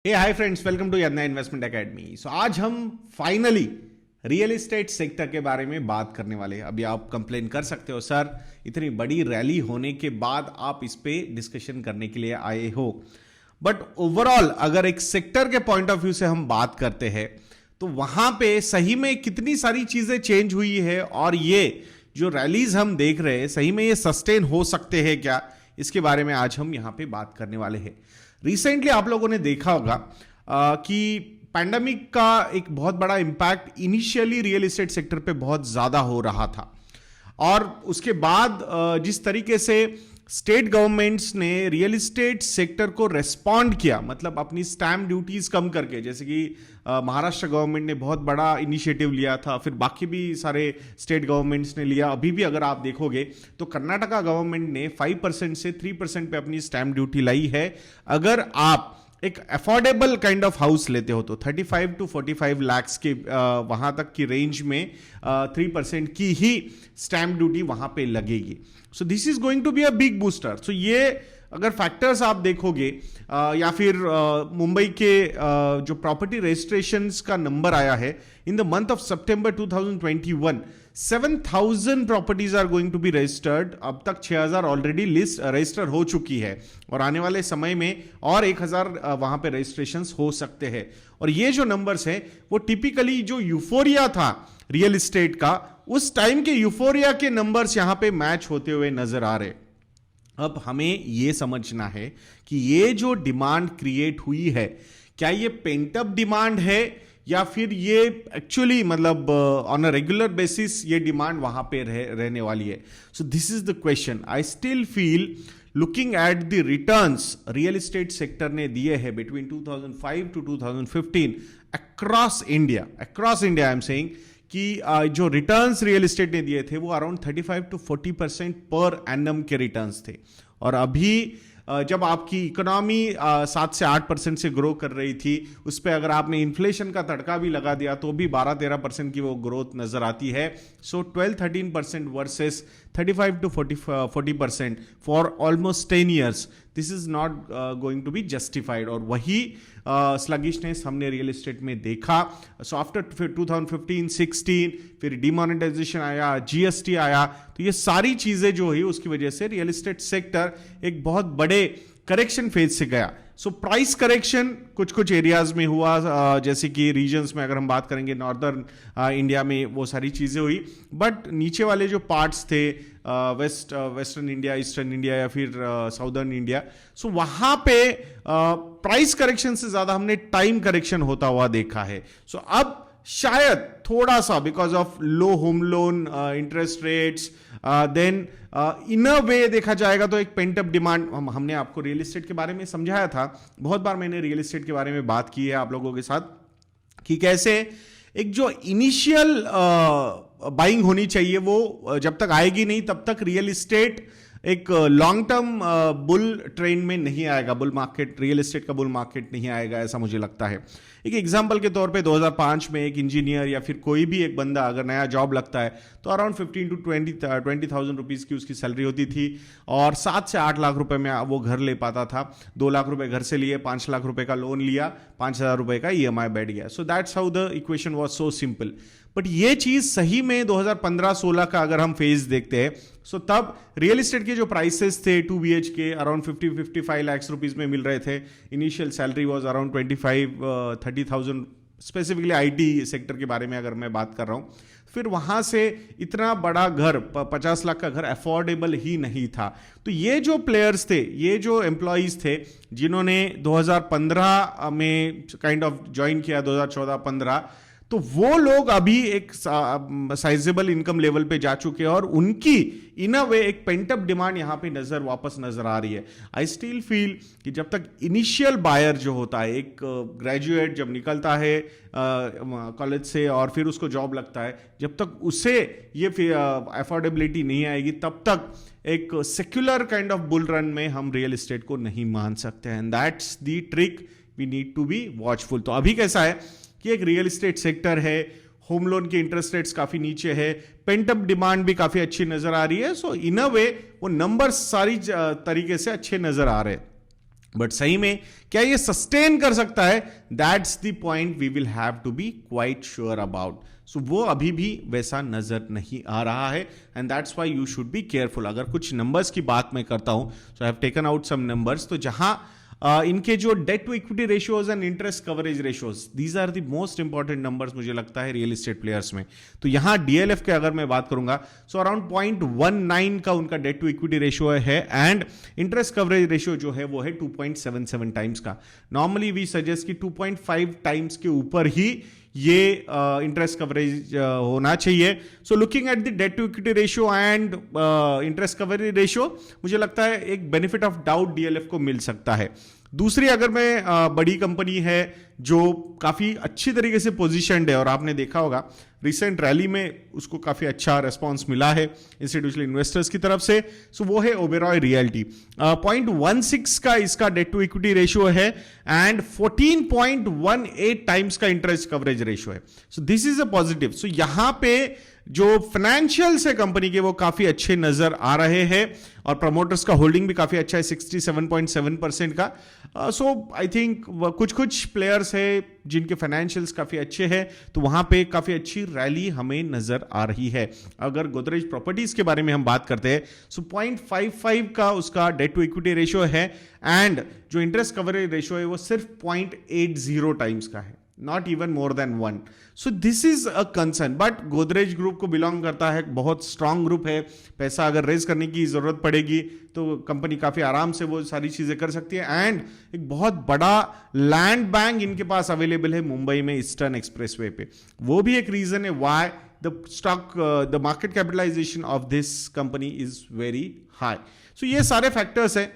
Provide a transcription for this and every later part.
Hey hi friends, welcome to Yadnya investment academy. So आज हम finally real estate sector के बारे में बात करने वाले हैं। अभी आप कंप्लेन कर सकते हो सर, इतनी बड़ी रैली होने के बाद आप इस पे डिस्कशन करने के लिए आए हो, बट ओवरऑल अगर एक सेक्टर के पॉइंट ऑफ व्यू से हम बात करते हैं तो वहां पे सही में कितनी सारी चीजें चेंज हुई है और ये जो रैलीज हम देख रहे हैं सही में ये सस्टेन हो सकते हैं क्या, इसके बारे में आज हम यहां पे बात करने वाले हैं। रिसेंटली आप लोगों ने देखा होगा कि पैंडेमिक का एक बहुत बड़ा impact initially real estate sector पे बहुत ज्यादा हो रहा था और उसके बाद जिस तरीके से स्टेट गवर्नमेंट्स ने रियल एस्टेट सेक्टर को रेस्पॉन्ड किया, मतलब अपनी स्टैम्प ड्यूटीज कम करके, जैसे कि महाराष्ट्र गवर्नमेंट ने बहुत बड़ा इनिशिएटिव लिया था, फिर बाकी भी सारे स्टेट गवर्नमेंट्स ने लिया। अभी भी अगर आप देखोगे तो कर्नाटका गवर्नमेंट ने 5% से 3% पे अपनी स्टैम्प ड्यूटी लाई है। अगर आप एक अफोर्डेबल काइंड ऑफ हाउस लेते हो तो 35 to 45 लाख के वहां तक की रेंज में 3% की ही स्टैम्प ड्यूटी वहां पे लगेगी। So this is going to be a big booster. So ये अगर फैक्टर्स आप देखोगे या फिर मुंबई के जो प्रॉपर्टी रजिस्ट्रेशंस का नंबर आया है इन द मंथ ऑफ सितंबर 2021, 7,000 properties are going to be registered. अब तक 6,000 ऑलरेडी लिस्ट रजिस्टर हो चुकी है और आने वाले समय में और 1,000 वहां पे रजिस्ट्रेशंस हो सकते हैं। और ये जो नंबर्स हैं वो टिपिकली जो यूफोरिया था रियल एस्टेट का, उस टाइम के यूफोरिया के नंबर्स यहां पे मैच होते हुए नजर आ रहे। अब हमें यह समझना है कि ये जो डिमांड क्रिएट हुई है, क्या ये पेंटअप डिमांड है या फिर ये एक्चुअली मतलब ऑन अ रेगुलर बेसिस ये डिमांड वहां पे रहने वाली है। So this is the question. I still feel looking at the returns real estate sector ने दिए हैं between 2005 to 2015 across India I am saying कि जो रिटर्न्स रियल एस्टेट ने दिए थे वो अराउंड 35 to 40% पर एनम के रिटर्न्स थे। और अभी जब आपकी इकोनॉमी 7 से 8% से ग्रो कर रही थी, उस पर अगर आपने इन्फ्लेशन का तड़का भी लगा दिया तो भी 12-13% की वो ग्रोथ नजर आती है। So 12-13% versus 35 to 40% for almost 10 years, this is not going to be justified. और वही स्लगिशनेस हमने रियल एस्टेट में देखा। सो आफ्टर 2015-16 फिर डिमोनेटाइजेशन आया, जीएसटी आया, तो ये सारी चीजें जो हुई उसकी वजह से रियल एस्टेट सेक्टर एक बहुत बड़े करेक्शन फेज से गया। सो प्राइस करेक्शन कुछ एरियाज में हुआ, जैसे कि रीजन्स में अगर हम बात करेंगे नॉर्दर्न इंडिया में वो सारी चीजें हुई, बट नीचे वाले जो पार्ट्स थे वेस्टर्न इंडिया, ईस्टर्न इंडिया या फिर साउदर्न इंडिया, सो वहां पे प्राइस करेक्शन से ज्यादा हमने टाइम करेक्शन होता हुआ देखा है। सो अब शायद थोड़ा सा because of low home loan interest rates, then in a way देखा जाएगा तो एक पेंटअप डिमांड। हमने आपको रियल एस्टेट के बारे में समझाया था, बहुत बार मैंने रियल एस्टेट के बारे में बात की है आप लोगों के साथ कि कैसे एक जो इनिशियल बाइंग होनी चाहिए वो जब तक आएगी नहीं तब तक रियल एस्टेट एक लॉन्ग टर्म बुल ट्रेंड में नहीं आएगा, बुल मार्केट, रियल एस्टेट का बुल मार्केट नहीं आएगा, ऐसा मुझे लगता है। एक एग्जांपल के तौर पे 2005 में एक इंजीनियर या फिर कोई भी एक बंदा अगर नया जॉब लगता है तो अराउंड 15 to 20,000 रुपीज की उसकी सैलरी होती थी और 7 से 8 लाख रुपए में वो घर ले पाता था। 2 लाख रुपए घर से लिए, 5 लाख रुपए का लोन लिया, 5,000 रुपए का ईएमआई बैठ गया। So that's how the equation was so simple. But ये चीज सही में 2015-16 का अगर हम फेज देखते हैं, सो तब रियल एस्टेट के जो प्राइसेस थे 2 BHK अराउंड 50-55 लाख रुपीज में मिल रहे थे। Initial salary was around 25-30,000, specifically IT sector के बारे में अगर मैं बात कर रहा हूं। फिर वहां से इतना बड़ा घर, 50 लाख का घर अफोर्डेबल ही नहीं था। तो ये जो प्लेयर्स थे, ये जो एम्प्लॉइज थे जिन्होंने 2015 में काइंड ऑफ ज्वाइन किया, 2014-15, तो वो लोग अभी एक साइजेबल इनकम लेवल पे जा चुके हैं और उनकी इन अ वे एक पेंटअप डिमांड यहां पे वापस नजर आ रही है। आई स्टिल फील कि जब तक इनिशियल बायर जो होता है, एक ग्रेजुएट जब निकलता है कॉलेज से और फिर उसको जॉब लगता है, जब तक उसे ये अफोर्डेबिलिटी नहीं आएगी तब तक एक secular kind of bull run में हम रियल एस्टेट को नहीं मान सकते हैं। And that's the trick, we need to be watchful. तो अभी कैसा है कि एक रियल एस्टेट सेक्टर है, होम लोन के इंटरेस्ट रेट्स काफी नीचे है, पेंटअप डिमांड भी काफी अच्छी नजर आ रही है। सो इन अ वे वो नंबर सारी तरीके से अच्छे नजर आ रहे हैं। बट सही में क्या ये सस्टेन कर सकता है, that's the point we will have to be quite sure about. So वो अभी भी वैसा नजर नहीं आ रहा है, and that's why you should be careful. अगर कुछ नंबर्स की बात मैं करता हूं, so I have taken out some numbers, तो जहां इनके जो debt to equity ratios and interest coverage ratios, these are the most important numbers मुझे लगता है रियल एस्टेट प्लेयर्स में। तो यहां डीएलएफ के अगर मैं बात करूंगा, सो अराउंड 0.19 का उनका डेट टू इक्विटी रेशियो है, एंड इंटरेस्ट कवरेज रेशियो जो है वो है 2.77 टाइम्स का। नॉर्मली वी सजेस्ट कि 2.5 टाइम्स के ऊपर ही ये इंटरेस्ट कवरेज होना चाहिए। So looking at the debt to equity ratio and interest coverage ratio, मुझे लगता है एक बेनिफिट ऑफ डाउट डीएलएफ को मिल सकता है। दूसरी अगर मैं बड़ी कंपनी है जो काफी अच्छी तरीके से पोजीशन्ड है, और आपने देखा होगा रिसेंट रैली में उसको काफी अच्छा रेस्पॉन्स मिला है इंस्टीट्यूशनल इन्वेस्टर्स की तरफ से, सो वो है ओबेरॉय रियल्टी। 0.16 का इसका डेट टू इक्विटी रेशियो है, एंड 14.18 टाइम्स का इंटरेस्ट कवरेज रेशियो है। So this is a positive. सो यहां पे जो फाइनेंशियल्स है कंपनी के वो काफी अच्छे नजर आ रहे हैं, और प्रमोटर्स का होल्डिंग भी काफी अच्छा है 67.7% का। सो आई थिंक कुछ प्लेयर्स है जिनके फाइनेंशियल्स काफी अच्छे हैं, तो वहां पे काफी अच्छी रैली हमें नजर आ रही है। अगर गोदरेज प्रॉपर्टीज के बारे में हम बात करते हैं, सो 0.55 का उसका डेट टू इक्विटी रेशियो है, एंड जो इंटरेस्ट कवरेज रेशियो है वो सिर्फ 0.80 टाइम्स का है, not even more than 1। So this is a concern, but Godrej group को बिलोंग करता है, बहुत स्ट्रांग ग्रुप है। पैसा अगर रेज करने की जरूरत पड़ेगी तो कंपनी काफी आराम से वो सारी चीजें कर सकती है, एंड एक बहुत बड़ा लैंड बैंक इनके पास अवेलेबल है मुंबई में ईस्टर्न एक्सप्रेसवे पे। वो भी एक रीजन है why the market capitalization of this company is very high. So ये सारे फैक्टर्स है।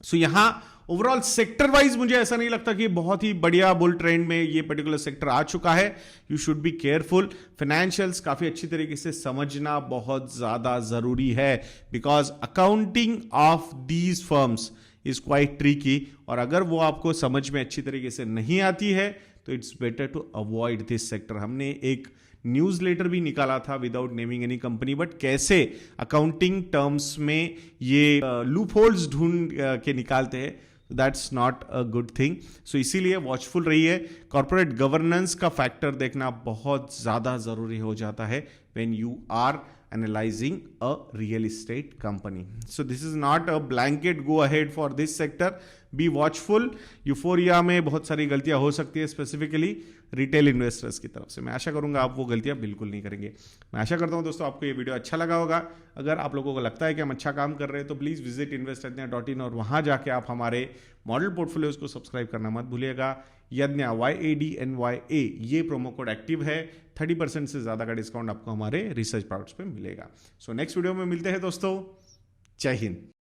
सो यहां ओवरऑल सेक्टर वाइज मुझे ऐसा नहीं लगता कि बहुत ही बढ़िया बुल ट्रेंड में ये पर्टिकुलर सेक्टर आ चुका है। You should be careful. Financials काफी अच्छी तरीके से समझना बहुत ज्यादा जरूरी है, because accounting of these firms is quite tricky, और अगर वो आपको समझ में अच्छी तरीके से नहीं आती है तो it's better to avoid this sector. हमने एक न्यूज़लेटर भी निकाला था without naming any company, but कैसे अकाउंटिंग टर्म्स में ये लूप होल्स ढूंढ के निकालते हैं, that's not a good thing. So इसीलिए वॉचफुल रहिए। कॉर्पोरेट गवर्नेंस का फैक्टर देखना बहुत ज्यादा जरूरी हो जाता है when you are analysing a real estate company. So this is not a blanket go ahead for this sector, be watchful. Euphoria में बहुत सारी गलतियां हो सकती है, स्पेसिफिकली रिटेल इन्वेस्टर्स की तरफ से। मैं आशा करूंगा आप वो गलतियां बिल्कुल नहीं करेंगे। मैं आशा करता हूं दोस्तों आपको ये वीडियो अच्छा लगा होगा। अगर आप लोगों को लगता है कि हम अच्छा काम कर रहे हैं तो प्लीज़ विजिट investadnya.in, और वहां जाके आप हमारे मॉडल पोर्टफोलियोज को सब्सक्राइब करना मत भूलिएगा। यज्ञा YADNYA ये प्रोमो कोड एक्टिव है, 30% से ज़्यादा का डिस्काउंट आपको हमारे रिसर्च प्रोडक्ट्स पे मिलेगा। सो नेक्स्ट वीडियो में मिलते हैं दोस्तों। जय हिंद।